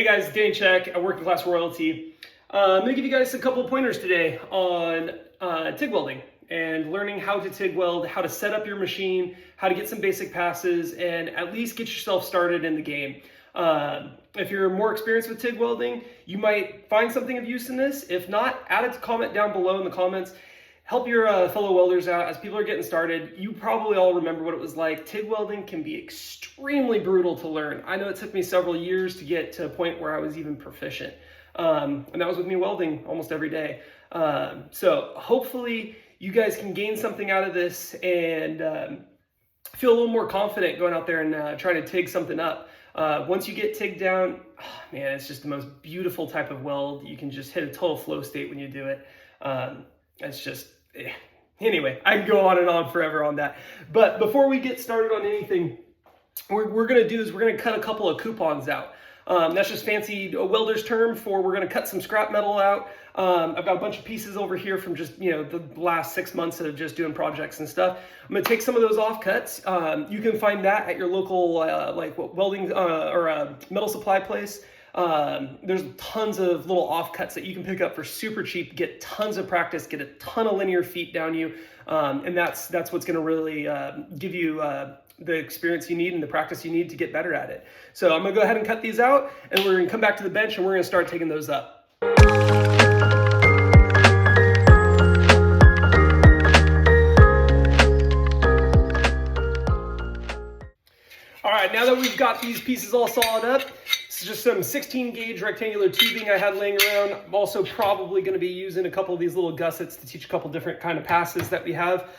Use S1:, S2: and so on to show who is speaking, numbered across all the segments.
S1: Hey guys, Danny Check at Working Class Royalty. I'm going to give you guys a couple of pointers today on TIG welding and learning how to TIG weld, how to set up your machine, how to get some basic passes, and at least get yourself started in the game. If you're more experienced with TIG welding, you might find something of use in this. If not, add it to comment down below in the comments. Help your fellow welders out as people are getting started. You probably all remember what it was like. TIG welding can be extremely brutal to learn. I know it took me several years to get to a point where I was even proficient. And that was with me welding almost every day. So hopefully you guys can gain something out of this and feel a little more confident going out there and trying to TIG something up. Once you get TIG down, oh, man, it's just the most beautiful type of weld. You can just hit a total flow state when you do it. It's just, anyway, I can go on and on forever on that. But before we get started on anything, we're going to do is we're going to cut a couple of coupons out. That's just fancy welder's term for we're going to cut some scrap metal out. I've got a bunch of pieces over here from just, the last 6 months of just doing projects and stuff. I'm going to take some of those offcuts. You can find that at your local welding or metal supply place. There's tons of little offcuts that you can pick up for super cheap, get tons of practice, get a ton of linear feet down you. And that's what's going to really give you the experience you need and the practice you need to get better at it. So I'm going to go ahead and cut these out, and we're going to come back to the bench and we're going to start taking those up. All right, now that we've got these pieces all sawed up, this is just some 16 gauge rectangular tubing I had laying around. I'm also probably going to be using a couple of these little gussets to teach a couple different kind of passes that we have.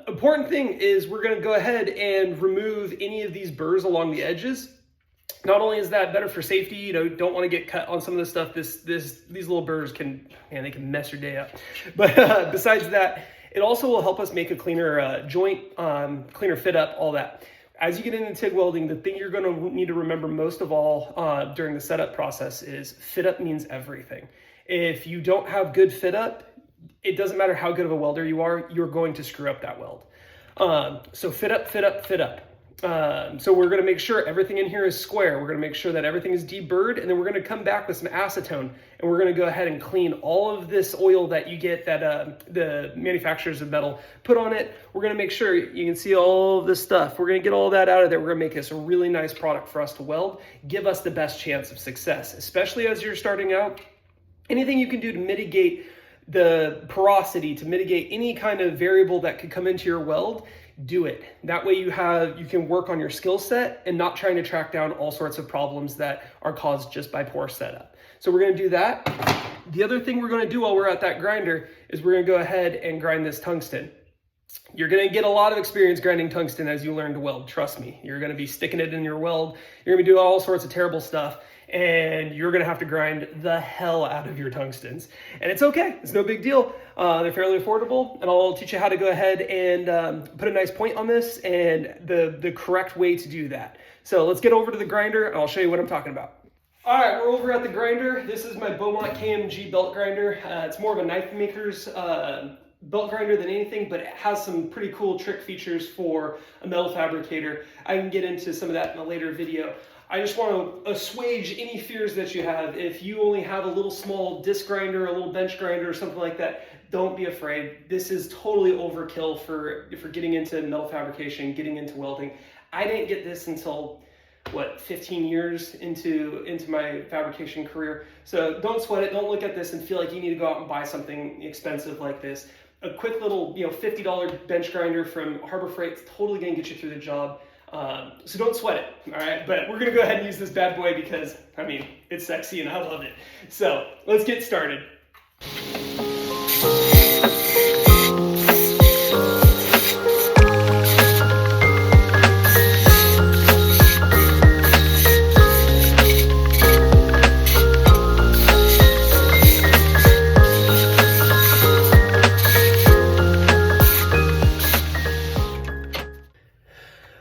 S1: Important thing is we're going to go ahead and remove any of these burrs along the edges. Not only is that better for safety, don't want to get cut on some of this stuff. These little burrs can mess your day up. But besides that, it also will help us make a cleaner joint, cleaner fit up, all that. As you get into TIG welding, the thing you're going to need to remember most of all during the setup process is fit up means everything. If you don't have good fit up, it doesn't matter how good of a welder you are, you're going to screw up that weld. So fit up, fit up, fit up. So we're going to make sure everything in here is square. We're going to make sure that everything is deburred, and then we're going to come back with some acetone, and we're going to go ahead and clean all of this oil that you get that the manufacturers of metal put on it. We're going to make sure you can see all of this stuff. We're going to get all that out of there. We're going to make this a really nice product for us to weld, give us the best chance of success, especially as you're starting out. Anything you can do to mitigate the porosity, to mitigate any kind of variable that could come into your weld, do it. That way you can work on your skill set and not trying to track down all sorts of problems that are caused just by poor setup. So we're going to do that. The other thing we're going to do while we're at that grinder is we're going to go ahead and grind this tungsten. You're going to get a lot of experience grinding tungsten as you learn to weld. Trust me, you're going to be sticking it in your weld. You're going to be doing all sorts of terrible stuff, and you're going to have to grind the hell out of your tungstens. And it's okay. It's no big deal. They're fairly affordable, and I'll teach you how to go ahead and put a nice point on this and the correct way to do that. So let's get over to the grinder, and I'll show you what I'm talking about. All right, we're over at the grinder. This is my Beaumont KMG belt grinder. It's more of a knife maker's belt grinder than anything, but it has some pretty cool trick features for a metal fabricator. I can get into some of that in a later video. I just want to assuage any fears that you have. If you only have a little small disc grinder, a little bench grinder, or something like that, don't be afraid. This is totally overkill for getting into metal fabrication, getting into welding. I didn't get this until, 15 years into my fabrication career. So don't sweat it. Don't look at this and feel like you need to go out and buy something expensive like this. A quick little, $50 bench grinder from Harbor Freight is totally going to get you through the job. So don't sweat it, all right? But we're gonna go ahead and use this bad boy because, it's sexy and I love it. So let's get started.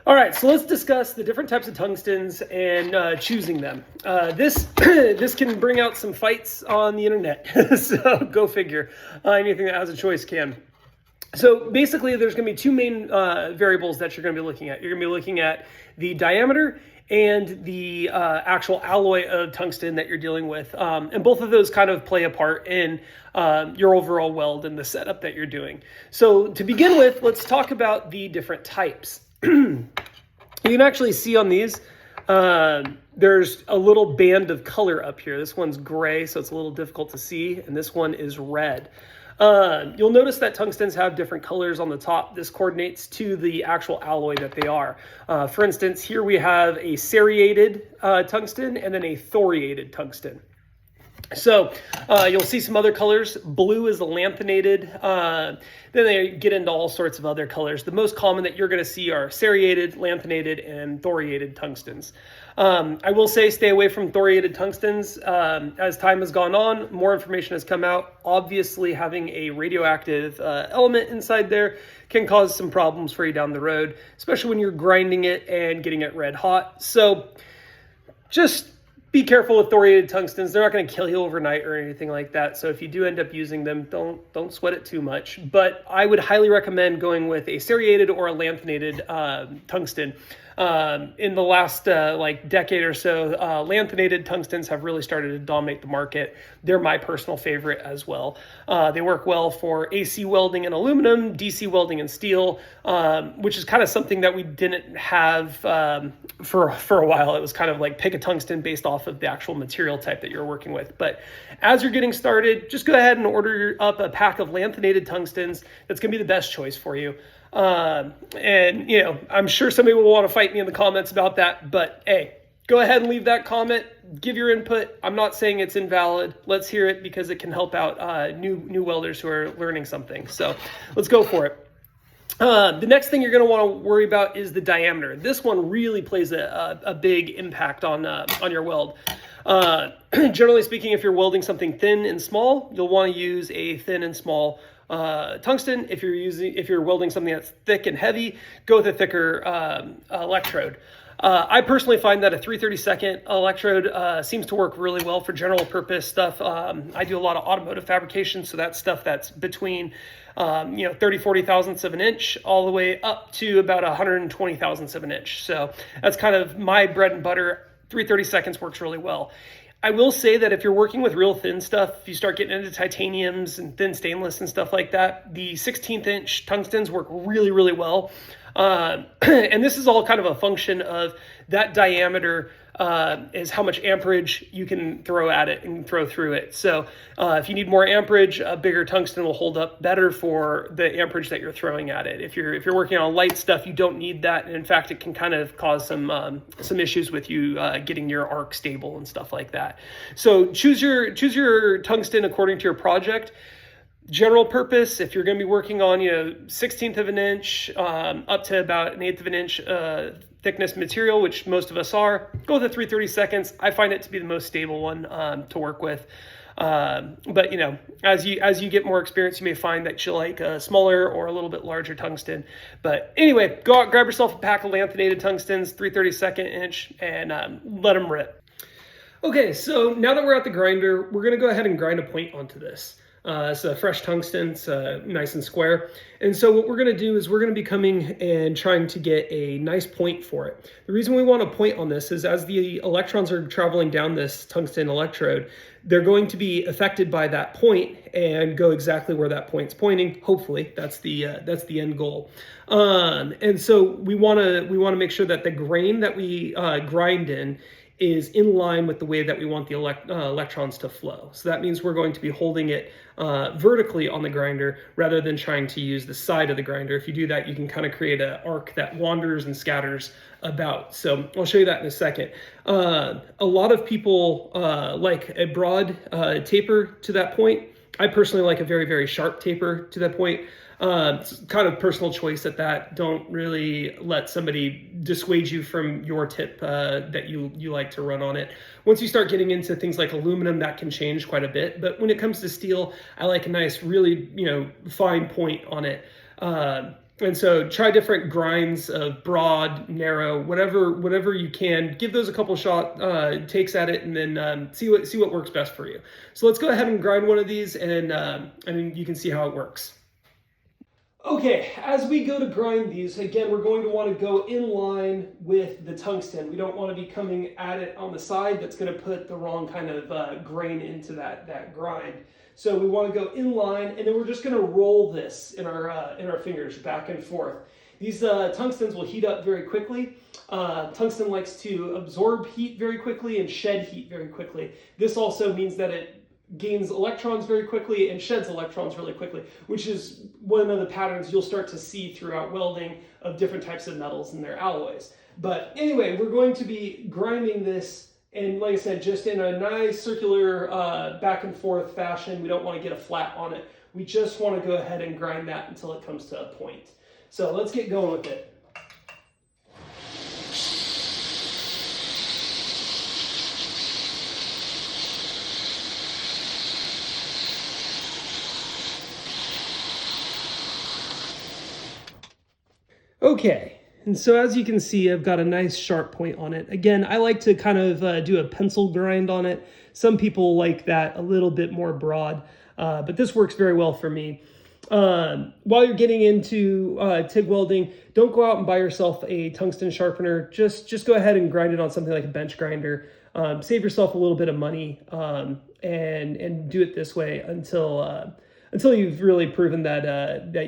S1: All right, so let's discuss the different types of tungstens and choosing them. This can bring out some fights on the internet, so go figure. Anything that has a choice can. So basically, there's going to be two main variables that you're going to be looking at. You're going to be looking at the diameter and the actual alloy of tungsten that you're dealing with. And both of those kind of play a part in your overall weld and the setup that you're doing. So to begin with, let's talk about the different types. You can actually see on these, there's a little band of color up here. This one's gray, so it's a little difficult to see, and this one is red. You'll notice that tungstens have different colors on the top. This coordinates to the actual alloy that they are. For instance, here we have a serrated tungsten and then a thoriated tungsten. So you'll see some other colors. Blue is the lanthanated. Then they get into all sorts of other colors. The most common that you're going to see are serrated, lanthanated, and thoriated tungstens. I will say stay away from thoriated tungstens. As time has gone on, more information has come out. Obviously, having a radioactive element inside there can cause some problems for you down the road, especially when you're grinding it and getting it red hot. So just be careful with thoriated tungstens. They're not going to kill you overnight or anything like that. So if you do end up using them, don't sweat it too much. But I would highly recommend going with a serrated or a lanthanated tungsten. In the last like decade or so, lanthanated tungstens have really started to dominate the market. They're my personal favorite as well. They work well for AC welding in aluminum, DC welding in steel, which is kind of something that we didn't have for a while. It was kind of like pick a tungsten based off of the actual material type that you're working with. But as you're getting started, just go ahead and order up a pack of lanthanated tungstens. That's going to be the best choice for you. And you know, I'm sure somebody will want to fight me in the comments about that, but hey, go ahead and leave that comment, give your input. I'm not saying it's invalid. Let's hear it because it can help out new welders who are learning something. So let's go for it. The next thing you're going to want to worry about is the diameter. This one really plays a big impact on your weld. Generally speaking, if you're welding something thin and small, you'll want to use a thin and small tungsten. If you're welding something that's thick and heavy, go with a thicker electrode. I personally find that a 3/32 electrode seems to work really well for general purpose stuff. I do a lot of automotive fabrication, so that's stuff that's between 30-40 thousandths of an inch all the way up to about 120 thousandths of an inch. So that's kind of my bread and butter. 3/32 works really well. I will say that if you're working with real thin stuff, if you start getting into titaniums and thin stainless and stuff like that, the 16th inch tungstens work really, really well. And this is all kind of a function of that diameter is how much amperage you can throw at it and throw through it. So if you need more amperage, a bigger tungsten will hold up better for the amperage that you're throwing at it. If you're working on light stuff, you don't need that. And in fact, it can kind of cause some issues with you getting your arc stable and stuff like that. So choose your tungsten according to your project. General purpose, if you're going to be working on 1/16 of an inch up to about 1/8 of an inch thickness material, which most of us are, go with a 3/32. I find it to be the most stable one to work with. But as you get more experience, you may find that you like a smaller or a little bit larger tungsten. But anyway, go out, grab yourself a pack of lanthanated tungstens, 3/32 inch, and let them rip. Okay, so now that we're at the grinder, we're going to go ahead and grind a point onto this. It's a fresh tungsten, it's nice and square. And so what we're going to do is we're going to be coming and trying to get a nice point for it. The reason we want a point on this is as the electrons are traveling down this tungsten electrode, they're going to be affected by that point and go exactly where that point's pointing. Hopefully, that's the end goal. And so we want to make sure that the grain that we grind is in line with the way that we want the electrons to flow. So that means we're going to be holding it vertically on the grinder rather than trying to use the side of the grinder. If you do that, you can kind of create an arc that wanders and scatters about. So I'll show you that in a second. A lot of people like a broad taper to that point. I personally like a very, very sharp taper to that point. It's kind of personal choice at that. Don't really let somebody dissuade you from your tip that you like to run on it. Once you start getting into things like aluminum, that can change quite a bit. But when it comes to steel, I like a nice, really, fine point on it. And so try different grinds of broad, narrow, whatever you can. Give those a couple shot takes at it, and then see what works best for you. So let's go ahead and grind one of these, and you can see how it works. Okay, as we go to grind these, again, we're going to want to go in line with the tungsten. We don't want to be coming at it on the side. That's going to put the wrong kind of grain into that grind. So we want to go in line, and then we're just going to roll this in our fingers back and forth. These tungstens will heat up very quickly. Tungsten likes to absorb heat very quickly and shed heat very quickly. This also means that it gains electrons very quickly and sheds electrons really quickly, which is one of the patterns you'll start to see throughout welding of different types of metals and their alloys. But anyway, we're going to be grinding this, and like I said, just in a nice circular back and forth fashion. We don't want to get a flat on it. We just want to go ahead and grind that until it comes to a point. So let's get going with it. Okay, and so as you can see, I've got a nice sharp point on it. Again, I like to kind of do a pencil grind on it. Some people like that a little bit more broad, but this works very well for me. While you're getting into TIG welding, don't go out and buy yourself a tungsten sharpener. Just go ahead and grind it on something like a bench grinder. Save yourself a little bit of money and do it this way until you've really proven that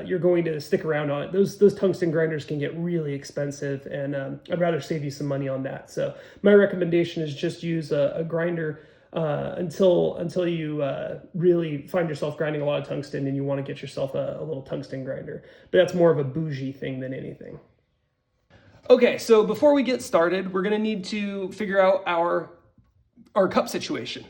S1: you're going to stick around on it. Those tungsten grinders can get really expensive, and I'd rather save you some money on that. So my recommendation is just use a grinder until you really find yourself grinding a lot of tungsten and you want to get yourself a little tungsten grinder. But that's more of a bougie thing than anything. Okay, so before we get started, we're going to need to figure out our cup situation.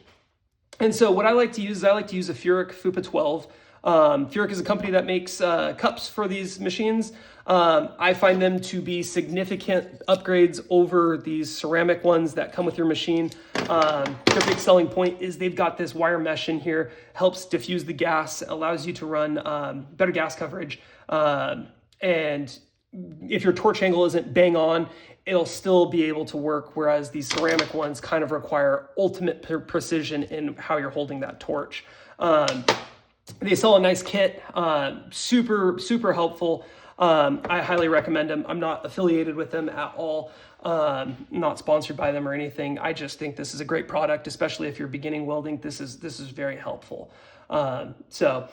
S1: And so what I like to use is a Furic Fupa 12. Furic is a company that makes cups for these machines. I find them to be significant upgrades over these ceramic ones that come with your machine. Their big selling point is they've got this wire mesh in here, helps diffuse the gas, allows you to run better gas coverage. And if your torch angle isn't bang on, it'll still be able to work, whereas these ceramic ones kind of require ultimate precision in how you're holding that torch. They sell a nice kit, super helpful. I highly recommend them. I'm not affiliated with them at all, not sponsored by them or anything. I just think this is a great product, especially if you're beginning welding. This is very helpful. So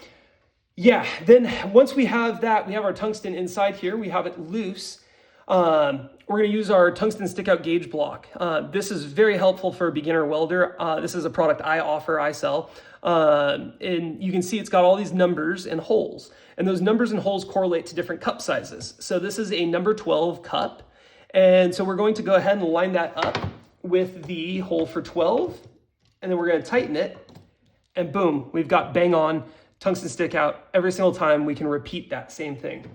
S1: yeah, then once we have that, we have our tungsten inside here, we have it loose. We're going to use our tungsten stick-out gauge block. This is very helpful for a beginner welder. This is a product I sell. And you can see it's got all these numbers and holes. And those numbers and holes correlate to different cup sizes. So this is a number 12 cup. And so we're going to go ahead and line that up with the hole for 12. And then we're going to tighten it. And boom, we've got bang on tungsten stick out. Every single time we can repeat that same thing.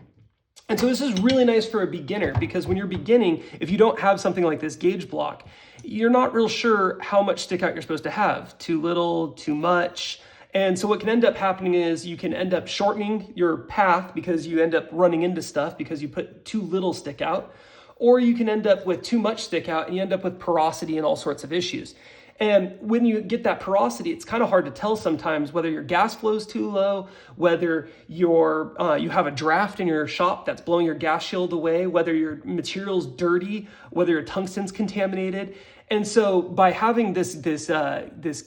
S1: And so this is really nice for a beginner, because when you're beginning, if you don't have something like this gauge block, you're not real sure how much stick out you're supposed to have. Too little, too much. And so what can end up happening is you can end up shortening your path because you end up running into stuff because you put too little stick out, or you can end up with too much stick out and you end up with porosity and all sorts of issues. And when you get that porosity, it's kind of hard to tell sometimes whether your gas flow is too low, whether you have a draft in your shop that's blowing your gas shield away, whether your material's dirty, whether your tungsten's contaminated. And so by having this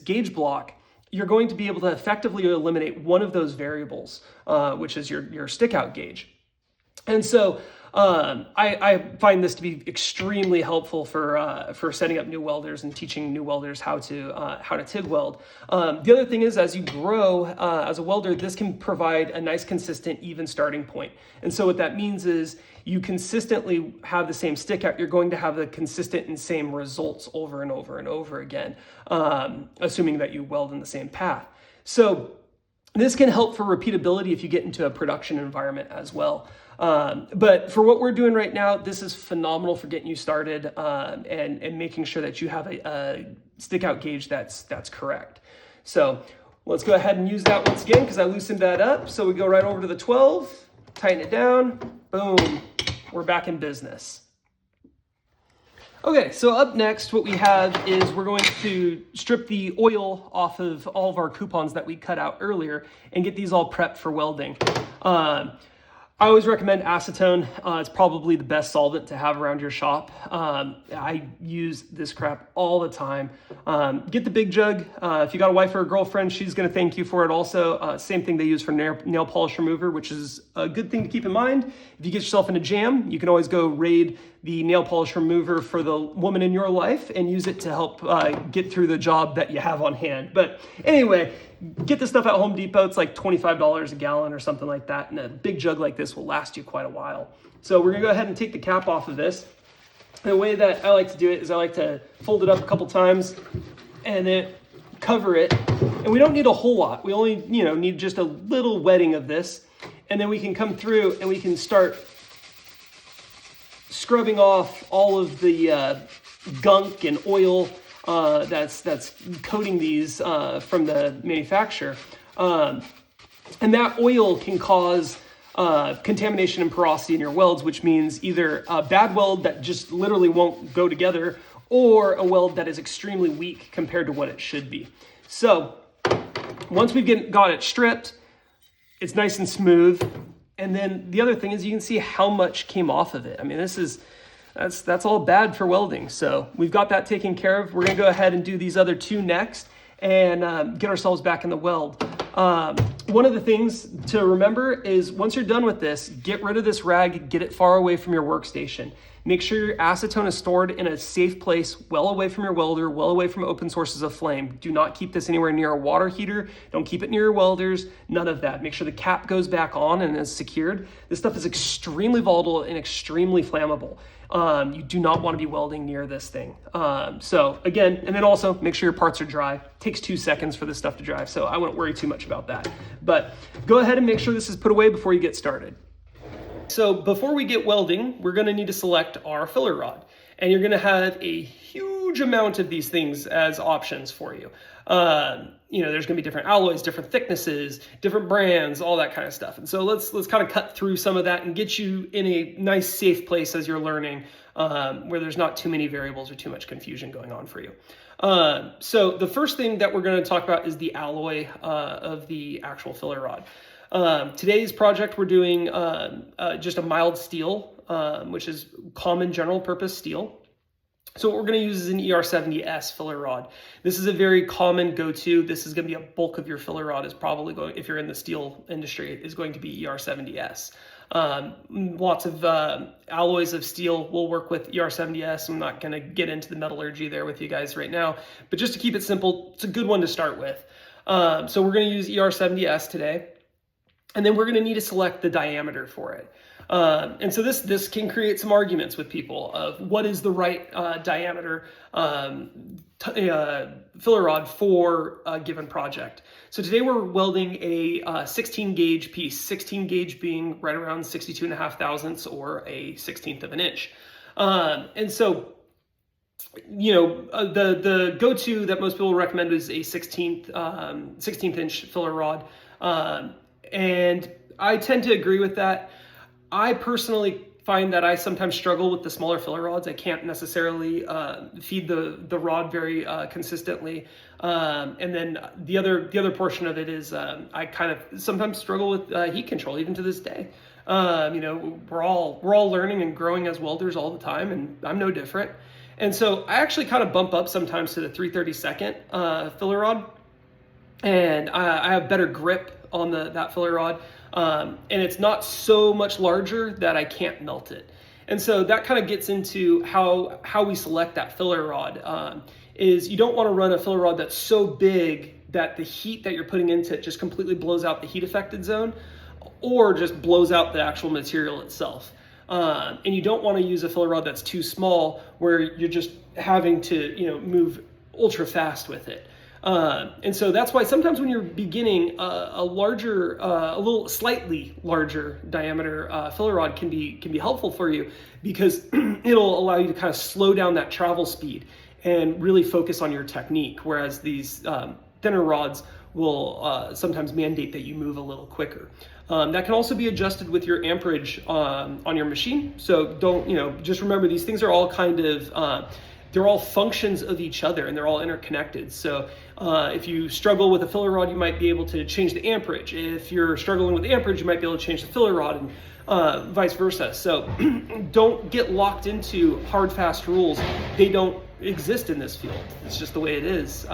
S1: gauge block, you're going to be able to effectively eliminate one of those variables, which is your stick out gauge. And so I find this to be extremely helpful for setting up new welders and teaching new welders how to TIG weld. The other thing is, as you grow as a welder, this can provide a nice, consistent, even starting point. And so what that means is you consistently have the same stick out. You're going to have the consistent and same results over and over and over again, assuming that you weld in the same path. So this can help for repeatability if you get into a production environment as well. But for what we're doing right now, this is phenomenal for getting you started and making sure that you have a stick out gauge that's correct. So let's go ahead and use that once again because I loosened that up. So we go right over to the 12, tighten it down, boom, we're back in business. Okay, so up next, what we have is we're going to strip the oil off of all of our coupons that we cut out earlier and get these all prepped for welding. I always recommend acetone. It's probably the best solvent to have around your shop. I use this crap all the time. Get the big jug. If you got a wife or a girlfriend, she's going to thank you for it also. Same thing they use for nail polish remover, which is a good thing to keep in mind. If you get yourself in a jam, you can always go raid the nail polish remover for the woman in your life and use it to help get through the job that you have on hand. But anyway, get this stuff at Home Depot. It's like $25 a gallon or something like that. And a big jug like this will last you quite a while. So we're gonna go ahead and take the cap off of this. The way that I like to do it is I like to fold it up a couple times and then cover it. And we don't need a whole lot. We only need just a little wetting of this. And then we can come through and we can start scrubbing off all of the gunk and oil that's coating these from the manufacturer. And that oil can cause contamination and porosity in your welds, which means either a bad weld that just literally won't go together or a weld that is extremely weak compared to what it should be. So once we've got it stripped, it's nice and smooth. And then the other thing is you can see how much came off of it. I mean, that's all bad for welding. So we've got that taken care of. We're gonna go ahead and do these other two next and get ourselves back in the weld. One of the things to remember is once you're done with this, get rid of this rag, get it far away from your workstation. Make sure your acetone is stored in a safe place, well away from your welder, well away from open sources of flame. Do not keep this anywhere near a water heater. Don't keep it near your welders, none of that. Make sure the cap goes back on and is secured. This stuff is extremely volatile and extremely flammable. You do not want to be welding near this thing. So again, and then also make sure your parts are dry. It takes 2 seconds for this stuff to dry, so I wouldn't worry too much about that. But go ahead and make sure this is put away before you get started. So before we get welding, we're going to need to select our filler rod. And you're going to have a huge amount of these things as options for you. There's going to be different alloys, different thicknesses, different brands, all that kind of stuff. And so let's kind of cut through some of that and get you in a nice, safe place as you're learning, where there's not too many variables or too much confusion going on for you. So the first thing that we're going to talk about is the alloy of the actual filler rod. Today's project, we're doing just a mild steel, which is common general purpose steel. So what we're going to use is an ER70S filler rod. This is a very common go-to. This is going to be a bulk of your filler rod is probably going, if you're in the steel industry, is going to be ER70S. Lots of alloys of steel will work with ER70S. I'm not going to get into the metallurgy there with you guys right now, but just to keep it simple, it's a good one to start with. So we're going to use ER70S today. And then we're going to need to select the diameter for it. And so this can create some arguments with people of what is the right diameter filler rod for a given project. So today we're welding a 16 gauge piece, 16 gauge being right around 62.5 thousandths or a 1/16 of an inch. And so the go-to that most people recommend is a 16th inch filler rod. And I tend to agree with that. I personally find that I sometimes struggle with the smaller filler rods. I can't necessarily feed the rod very consistently. And then the other portion of it is I kind of sometimes struggle with heat control even to this day. We're all learning and growing as welders all the time, and I'm no different. And so I actually kind of bump up sometimes to the 3/32 filler rod, and I have better grip on that filler rod, and it's not so much larger that I can't melt it. And so that kind of gets into how we select that filler rod. Is you don't want to run a filler rod that's so big that the heat that you're putting into it just completely blows out the heat affected zone, or just blows out the actual material itself. And you don't want to use a filler rod that's too small where you're just having to move ultra fast with it. And so that's why sometimes when you're beginning, a little slightly larger diameter filler rod can be helpful for you, because it'll allow you to kind of slow down that travel speed and really focus on your technique. Whereas these thinner rods will sometimes mandate that you move a little quicker. That can also be adjusted with your amperage on your machine. So don't, just remember these things are all kind of, they're all functions of each other and they're all interconnected. So if you struggle with a filler rod, you might be able to change the amperage. If you're struggling with amperage, you might be able to change the filler rod, and vice versa. So don't get locked into hard, fast rules. They don't exist in this field. It's just the way it is.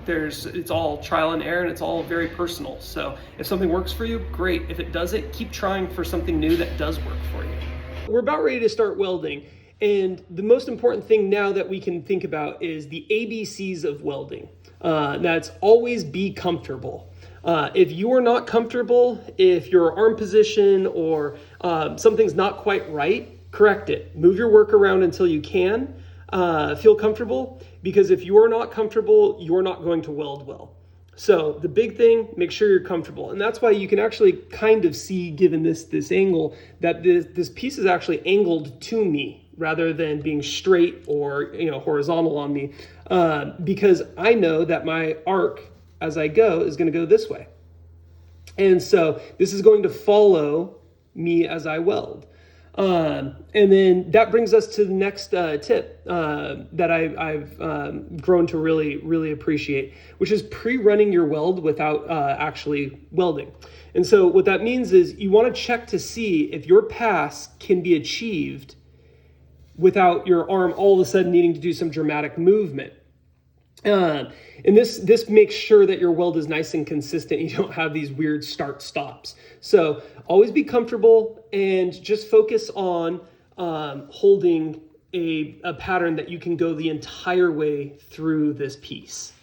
S1: It's all trial and error, and it's all very personal. So if something works for you, great. If it doesn't, keep trying for something new that does work for you. We're about ready to start welding. And the most important thing now that we can think about is the ABCs of welding. That's always be comfortable. If you are not comfortable, if your arm position or something's not quite right, correct it. Move your work around until you can. Feel comfortable, because if you are not comfortable, you're not going to weld well. So the big thing, make sure you're comfortable. And that's why you can actually kind of see, given this angle, that this piece is actually angled to me rather than being straight or horizontal on me, because I know that my arc as I go is going to go this way. And so this is going to follow me as I weld. And then that brings us to the next tip that I've grown to really, really appreciate, which is pre-running your weld without actually welding. And so what that means is you want to check to see if your pass can be achieved without your arm all of a sudden needing to do some dramatic movement. And this makes sure that your weld is nice and consistent. You don't have these weird start stops. So always be comfortable and just focus on holding a pattern that you can go the entire way through this piece.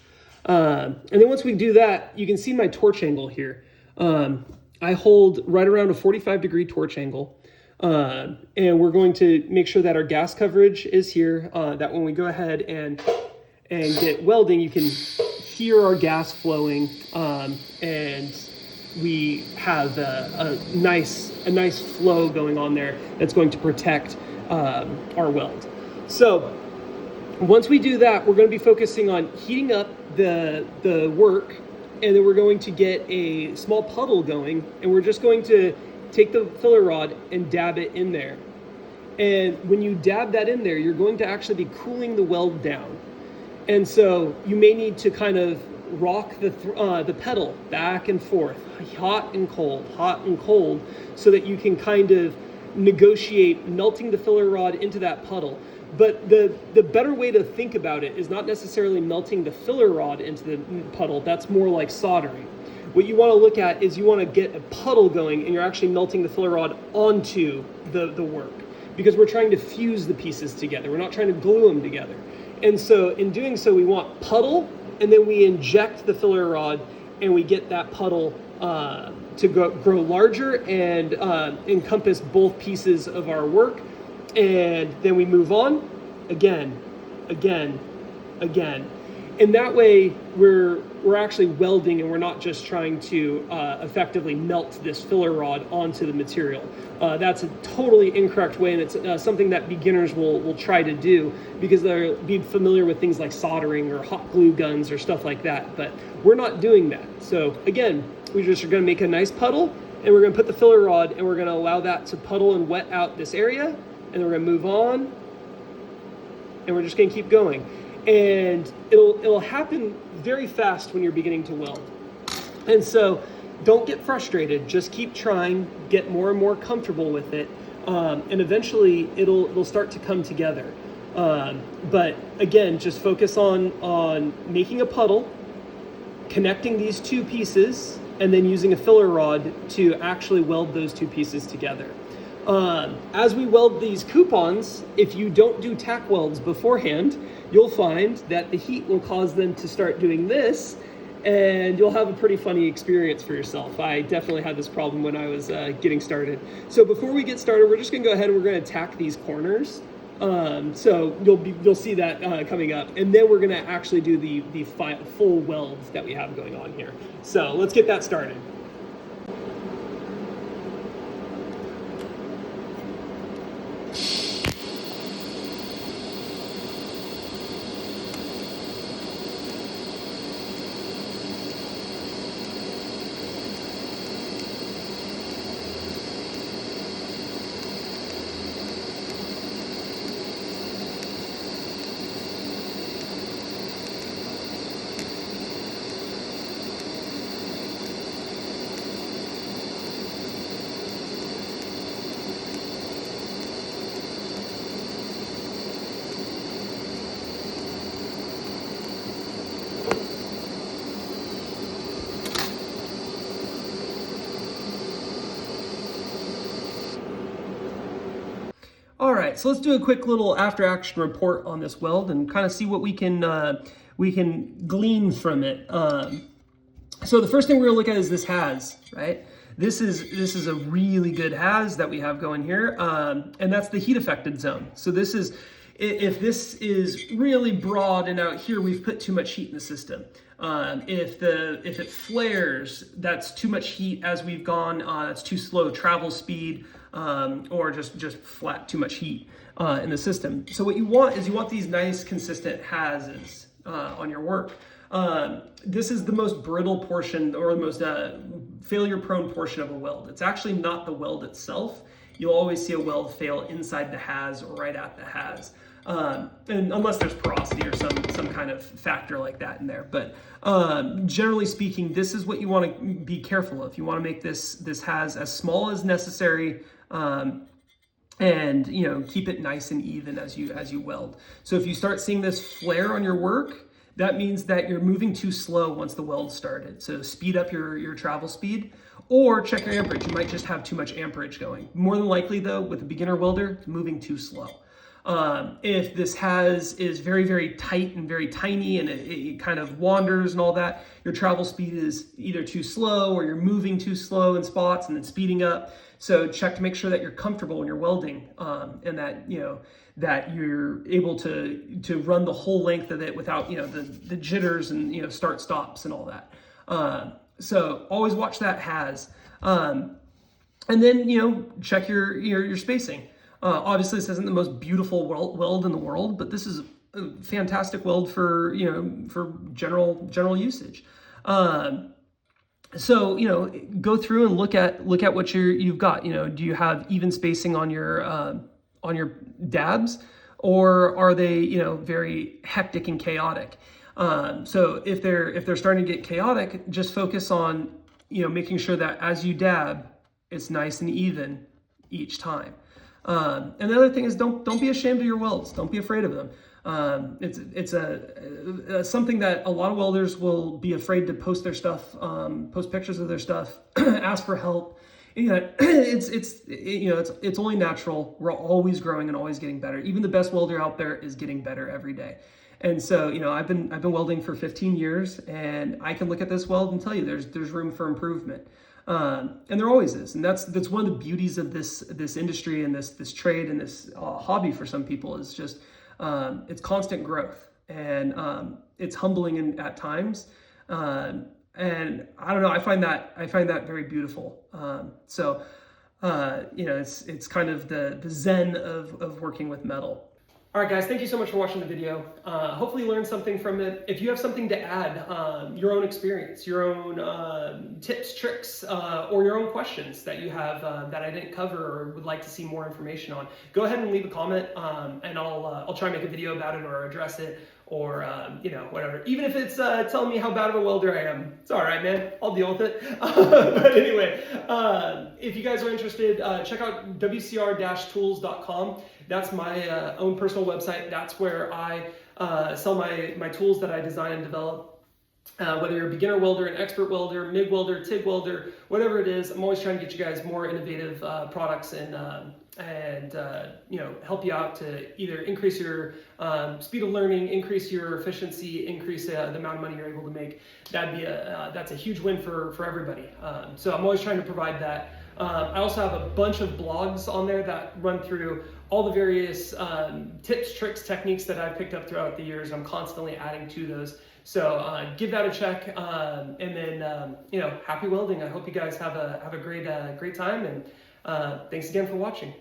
S1: And then once we do that, you can see my torch angle here. I hold right around a 45-degree torch angle. And we're going to make sure that our gas coverage is here, that when we go ahead and get welding, you can hear our gas flowing, and we have a nice flow going on there that's going to protect our weld. So once we do that, we're going to be focusing on heating up the work, and then we're going to get a small puddle going, and we're just going to take the filler rod and dab it in there. And when you dab that in there, you're going to actually be cooling the weld down. And so you may need to kind of rock the pedal back and forth, hot and cold, so that you can kind of negotiate melting the filler rod into that puddle. But the better way to think about it is not necessarily melting the filler rod into the puddle. That's more like soldering. What you want to look at is you want to get a puddle going, and you're actually melting the filler rod onto the work, because we're trying to fuse the pieces together. We're not trying to glue them together. And so in doing so, we want puddle, and then we inject the filler rod, and we get that puddle to grow larger and encompass both pieces of our work. And then we move on again. And that way we're actually welding, and we're not just trying to effectively melt this filler rod onto the material. That's a totally incorrect way, and it's something that beginners will try to do because they'll be familiar with things like soldering or hot glue guns or stuff like that, but we're not doing that. So again, we just are going to make a nice puddle, and we're going to put the filler rod, and we're going to allow that to puddle and wet out this area, and then we're going to move on, and we're just going to keep going. And it'll happen very fast when you're beginning to weld. And so don't get frustrated, just keep trying, get more and more comfortable with it, and eventually it'll start to come together. But again, just focus on making a puddle, connecting these two pieces, and then using a filler rod to actually weld those two pieces together. As we weld these coupons, if you don't do tack welds beforehand, you'll find that the heat will cause them to start doing this, and you'll have a pretty funny experience for yourself. I definitely had this problem when I was getting started. So before we get started, we're just gonna go ahead and we're gonna tack these corners. So you'll see that coming up, and then we're gonna actually do the full welds that we have going on here. So let's get that started. right, so let's do a quick little after action report on this weld and kind of see what we can glean from it. So the first thing we're gonna look at is this has, right? This is a really good has that we have going here, and that's the heat affected zone. So this is, if this is really broad and out here, we've put too much heat in the system. If it flares, that's too much heat as we've gone, that's too slow travel speed, or just flat too much heat in the system. So what you want is you want these nice consistent hases on your work. This is the most brittle portion, or the most failure prone portion of a weld. It's actually not the weld itself. You'll always see a weld fail inside the has or right at the has. And unless there's porosity or some kind of factor like that in there. But generally speaking, this is what you want to be careful of. You want to make this has as small as necessary, and keep it nice and even as you weld. So if you start seeing this flare on your work, that means that you're moving too slow once the weld started. So speed up your travel speed, or check your amperage. You might just have too much amperage going. More than likely though, with a beginner welder, it's moving too slow. If this is very, very tight and very tiny and it kind of wanders and all that, your travel speed is either too slow or you're moving too slow in spots and then speeding up. So check to make sure that you're comfortable when you're welding, and that that you're able to run the whole length of it without the jitters and start stops and all that. So always watch that has, and then check your spacing. Obviously this isn't the most beautiful weld in the world, but this is a fantastic weld for for general usage. So go through and look at what you've got. Do you have even spacing on your dabs, or are they very hectic and chaotic? So if they're starting to get chaotic, just focus on making sure that as you dab, it's nice and even each time. And the other thing is don't be ashamed of your welds. Don't be afraid of them. It's something that a lot of welders will be afraid to post their stuff, post pictures of their stuff, ask for help. It's only natural. We're always growing and always getting better. Even the best welder out there is getting better every day. And so, I've been welding for 15 years, and I can look at this weld and tell you there's room for improvement. And there always is, and that's one of the beauties of this industry and this trade and this hobby for some people is just it's constant growth, and it's humbling at times, and I don't know, I find that very beautiful. It's kind of the zen of working with metal. All right, guys, thank you so much for watching the video. Hopefully you learned something from it. If you have something to add, your own experience, your own tips, tricks, or your own questions that you have that I didn't cover or would like to see more information on, go ahead and leave a comment, and I'll try and make a video about it or address it, or whatever. Even if it's telling me how bad of a welder I am, it's all right, man. I'll deal with it. But anyway, if you guys are interested, check out wcr-tools.com. That's my own personal website. That's where I sell my tools that I design and develop. Whether you're a beginner welder, an expert welder, MIG welder, TIG welder, whatever it is, I'm always trying to get you guys more innovative products and help you out to either increase your speed of learning, increase your efficiency, increase the amount of money you're able to make. That's a huge win for everybody. So I'm always trying to provide that. I also have a bunch of blogs on there that run through all the various tips, tricks, techniques that I've picked up throughout the years. I'm constantly adding to those. So give that a check, and then happy welding. I hope you guys have a great time, and thanks again for watching.